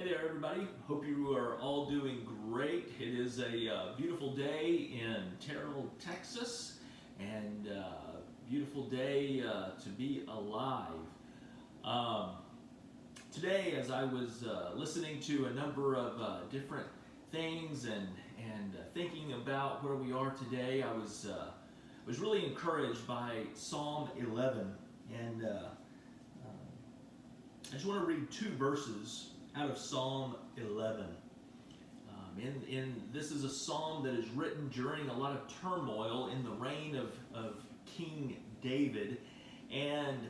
there, everybody. Hope you are all doing great. It is a beautiful day in Terrell, Texas, and beautiful day to be alive. Today, as I was listening to a number of different things and thinking about where we are today, I was really encouraged by Psalm 11, and I just want to read two verses out of Psalm 11. This is a psalm that is written during a lot of turmoil in the reign of King David, and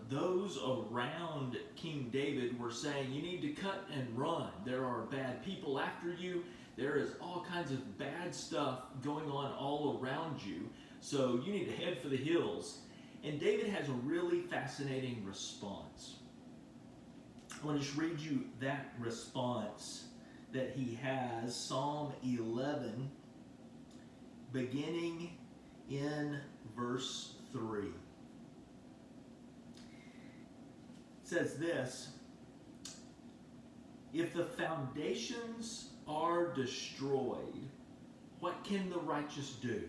those around King David were saying, you need to cut and run. There are bad people after you. There is all kinds of bad stuff going on all around you, so you need to head for the hills. And David has a really fascinating response. I want to just read you that response that he has, Psalm 11, beginning in verse 3. It says this: if the foundations are destroyed, what can the righteous do?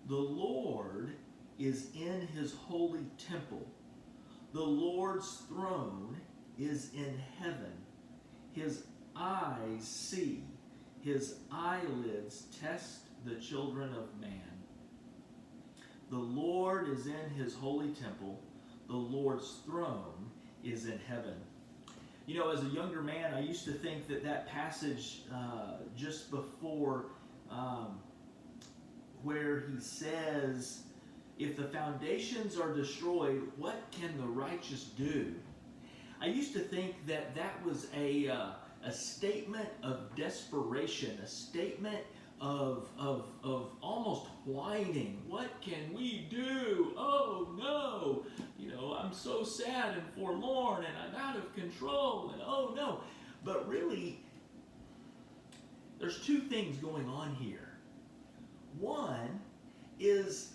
The Lord is in his holy temple. The Lord's throne is in heaven. His eyes see, his eyelids test the children of man. The Lord is in his holy temple. The Lord's throne is in heaven. You know, as a younger man, I used to think that passage just before where he says, if the foundations are destroyed, what can the righteous do? I used to think that was a statement of desperation, a statement of almost whining. What can we do? Oh no! You know, I'm so sad and forlorn and I'm out of control and oh no. But really, there's two things going on here. One is,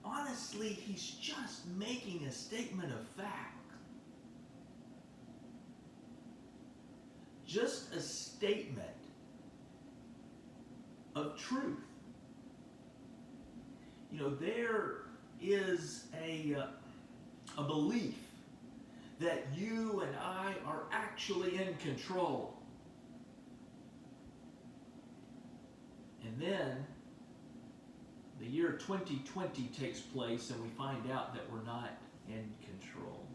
honestly, he's just making a statement of fact. Just a statement of truth. You know, there is a belief that you and I are actually in control. And then the year 2020 takes place and we find out that we're not in control.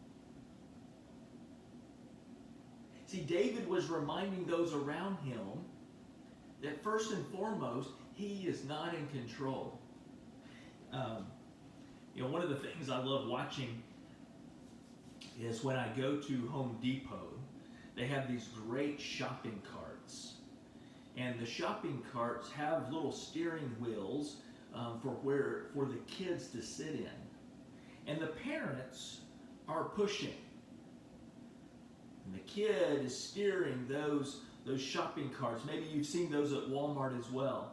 See, David was reminding those around him that first and foremost, he is not in control. You know, one of the things I love watching is when I go to Home Depot, they have these great shopping carts. And the shopping carts have little steering wheels for the kids to sit in. And the parents are pushing. And the kid is steering those shopping carts. Maybe you've seen those at Walmart as well.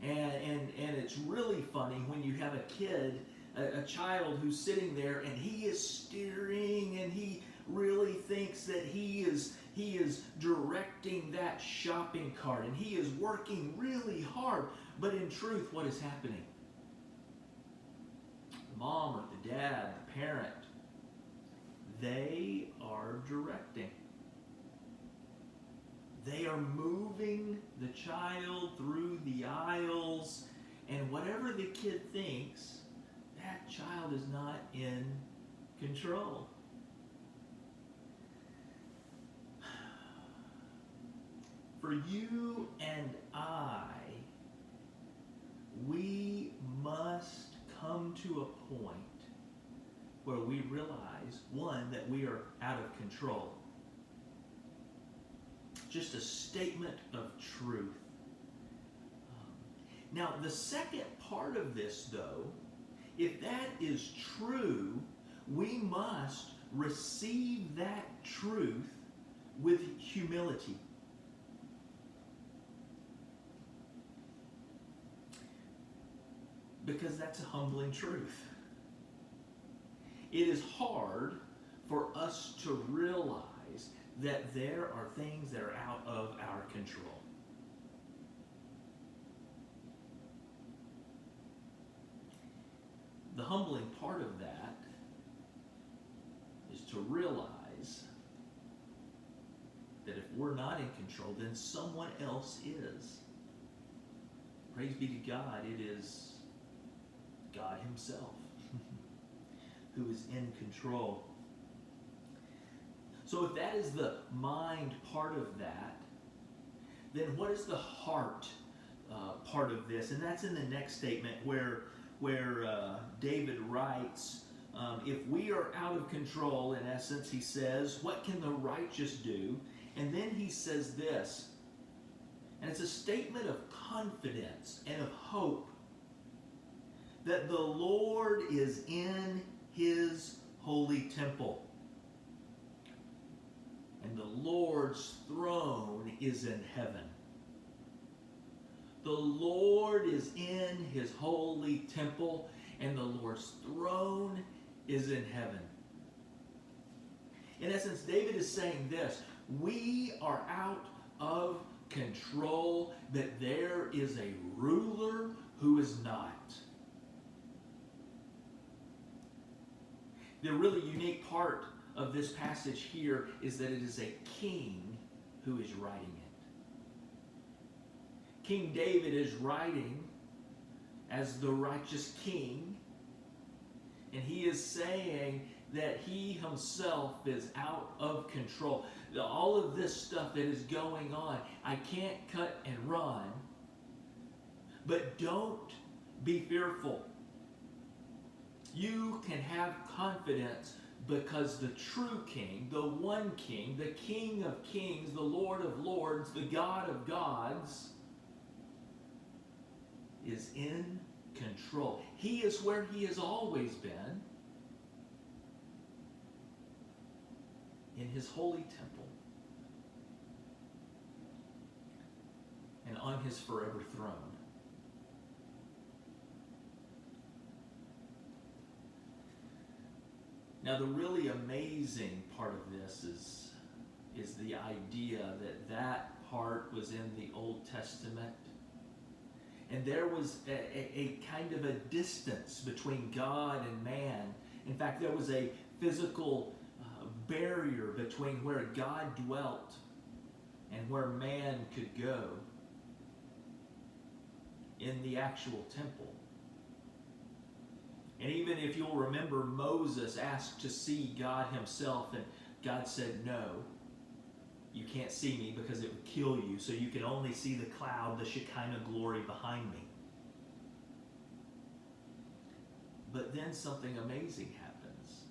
And it's really funny when you have a kid, a child who's sitting there and he is steering and he really thinks that he is directing that shopping cart and he is working really hard. But in truth, what is happening? The mom or the dad, the parent, they are directing. They are moving the child through the aisles, and whatever the kid thinks, that child is not in control. For you and I, we must come to a point where we realize, one, that we are out of control. Just a statement of truth. Now, the second part of this, though, if that is true, we must receive that truth with humility. Because that's a humbling truth. It is hard for us to realize that there are things that are out of our control. The humbling part of that is to realize that if we're not in control, then someone else is. Praise be to God, it is God Himself who is in control. So if that is the mind part of that, then what is the heart part of this? And that's in the next statement where David writes, if we are out of control, in essence, he says, what can the righteous do? And then he says this, and it's a statement of confidence and of hope that the Lord is in His holy temple. And the Lord's throne is in heaven. The Lord is in His holy temple, and the Lord's throne is in heaven. In essence, David is saying this: we are out of control, that there is a ruler who is not. The really unique part of this passage here is that it is a king who is writing it. King David is writing as the righteous king, and he is saying that he himself is out of control. All of this stuff that is going on, I can't cut and run, but don't be fearful. You can have confidence because the true king, the one king, the King of kings, the Lord of lords, the God of gods, is in control. He is where He has always been, in His holy temple and on His forever throne. Now, the really amazing part of this is the idea that part was in the Old Testament. And there was a kind of a distance between God and man. In fact, there was a physical barrier between where God dwelt and where man could go in the actual temple. And even if you'll remember, Moses asked to see God Himself, and God said, no, you can't see me because it would kill you, so you can only see the cloud, the Shekinah glory behind me. But then something amazing happens.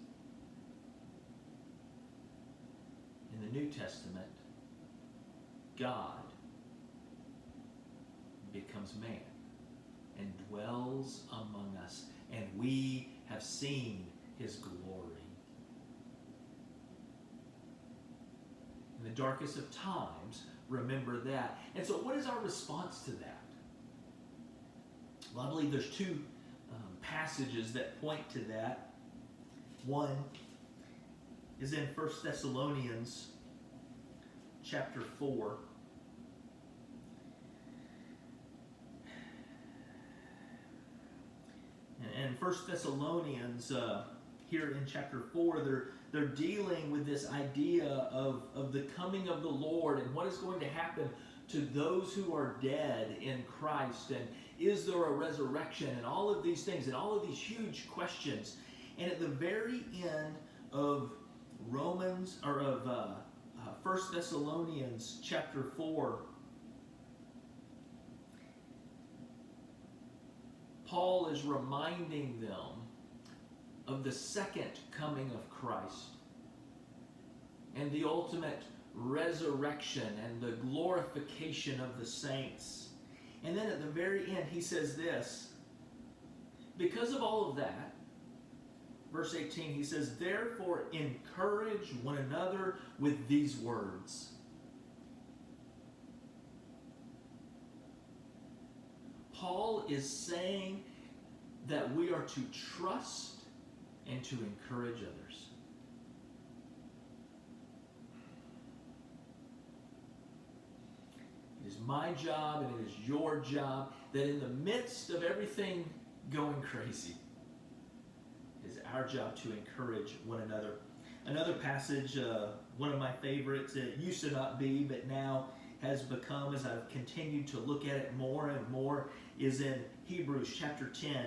In the New Testament, God becomes man and dwells among us, and we have seen His glory. In the darkest of times, remember that. And so what is our response to that? Well, I believe there's two passages that point to that. One is in 1 Thessalonians chapter 4. And 1 Thessalonians, here in chapter 4, they're dealing with this idea of the coming of the Lord and what is going to happen to those who are dead in Christ, and is there a resurrection, and all of these things, and all of these huge questions. And at the very end of Romans, or of 1 Thessalonians chapter 4, Paul is reminding them of the second coming of Christ and the ultimate resurrection and the glorification of the saints. And then at the very end, he says this: because of all of that, verse 18, he says, therefore encourage one another with these words. Paul is saying that we are to trust and to encourage others. my job and it is your job, that in the midst of everything going crazy, it is our job to encourage one another. Another passage, one of my favorites, it used to not be, but now has become, as I've continued to look at it more and more, is in Hebrews chapter 10,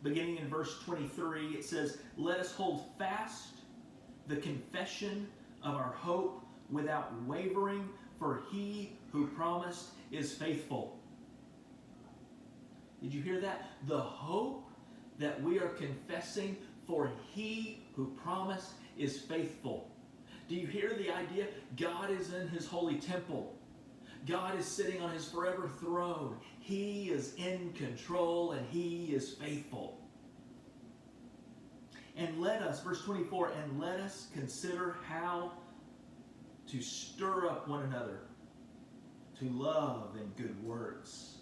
beginning in verse 23. It says, "Let us hold fast the confession of our hope without wavering, for he who promised is faithful." Did you hear that? The hope that we are confessing, for he who promised is faithful. Do you hear the idea? God is in his holy temple. God is sitting on his forever throne. He is in control and he is faithful. And let us, verse 24, and let us consider how to stir up one another to love and good works.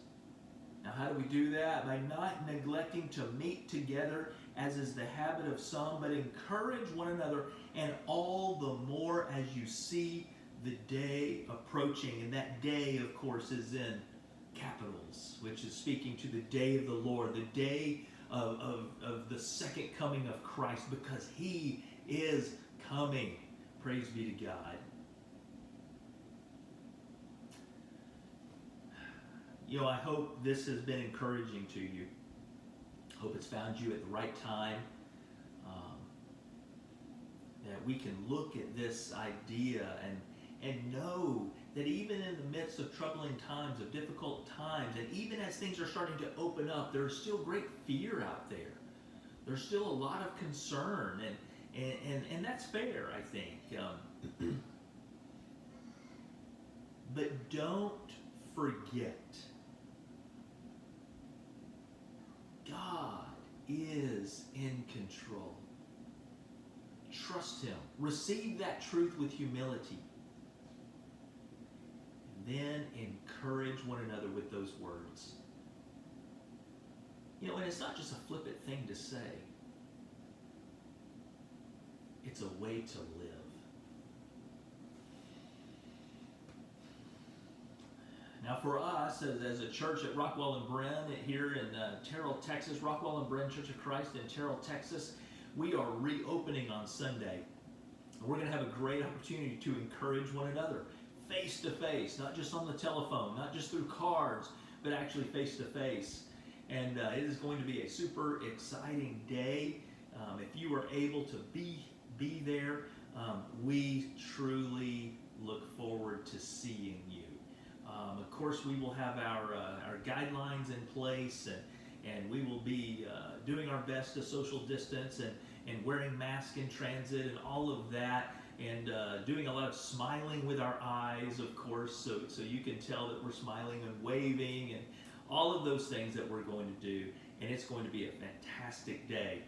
Now, how do we do that? By not neglecting to meet together, as is the habit of some, but encourage one another, and all the more as you see the day approaching. And that day, of course, is in capitals, which is speaking to the day of the Lord, the day of the second coming of Christ, because he is coming. Praise be to God. You know, I hope this has been encouraging to you. I hope it's found you at the right time. That we can look at this idea and know that even in the midst of troubling times, of difficult times, and even as things are starting to open up, there's still great fear out there. There's still a lot of concern, and that's fair, I think. But don't forget, God is in control. Trust him. Receive that truth with humility. And then encourage one another with those words. You know, and it's not just a flippant thing to say. It's a way to live. Now for us, as a church at Rockwell and Bren here in Terrell, Texas, Rockwell and Bren Church of Christ in Terrell, Texas, we are reopening on Sunday. We're going to have a great opportunity to encourage one another, face to face, not just on the telephone, not just through cards, but actually face to face. And it is going to be a super exciting day. If you are able to be there, we truly look forward to seeing you. Of course, we will have our guidelines in place, and we will be doing our best to social distance and wearing masks in transit and all of that, and doing a lot of smiling with our eyes, of course, so you can tell that we're smiling and waving and all of those things that we're going to do, and it's going to be a fantastic day.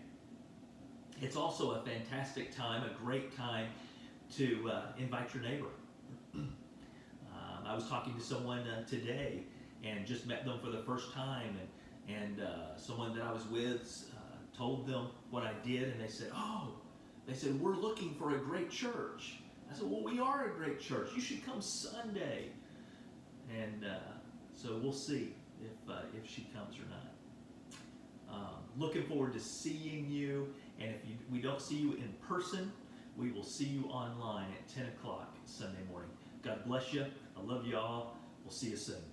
It's also a fantastic time, a great time to invite your neighbor. I was talking to someone today and just met them for the first time, and someone that I was with told them what I did, and they said, we're looking for a great church. I said, well, we are a great church. You should come Sunday. And so we'll see if she comes or not. Looking forward to seeing you, and if we don't see you in person, we will see you online at 10 o'clock Sunday morning. God bless you. I love you all. We'll see you soon.